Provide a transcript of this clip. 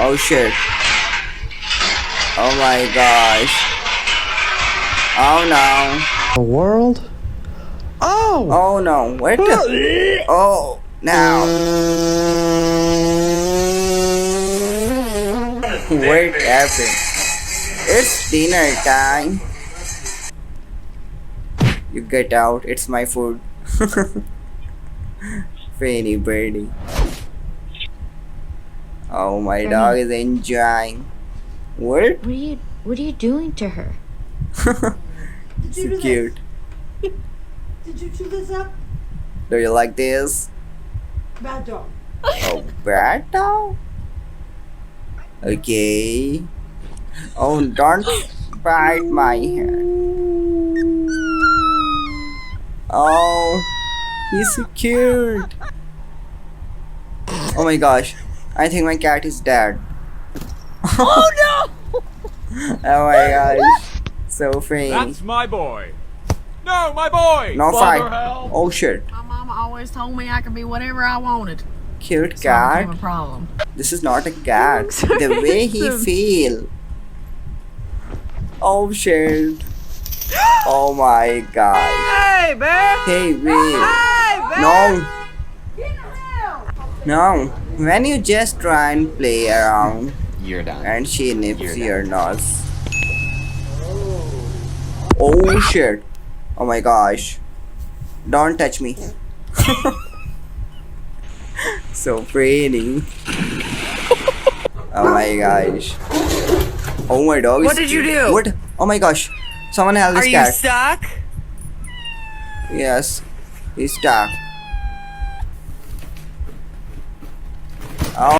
Oh shit. Oh my gosh. Oh no. The world? Oh! Oh no. What the? Oh, now. What happened? It's dinner time. You get out. It's my food. Fanny birdie. Oh, my Fanny. dog is enjoying. What? What are you doing to her? So cute. Did you chew this up? Do you like this? Bad dog. Oh, bad dog? Okay. Oh, don't bite my hand. Oh, he's so cute. Oh my gosh. I think my cat is dead. Oh no! Oh my gosh. So funny. That's my boy. No, my boy. No Father, fight. help. Oh shit. My mama always told me I could be whatever I wanted. Cute So I became cat. a problem. This is not a cat. The way he feel. Oh shit. Oh my god. Hey, babe! Hey, wait. Hey, babe! No. No. When you just try and play around You're done. and she nips You're your nose. Oh shit. Oh my gosh. Don't touch me. So pretty. Oh my gosh. Oh my dog. What is did you cute. do? What? Oh my gosh. Someone help this Are you cat. stuck? Yes. He's stuck.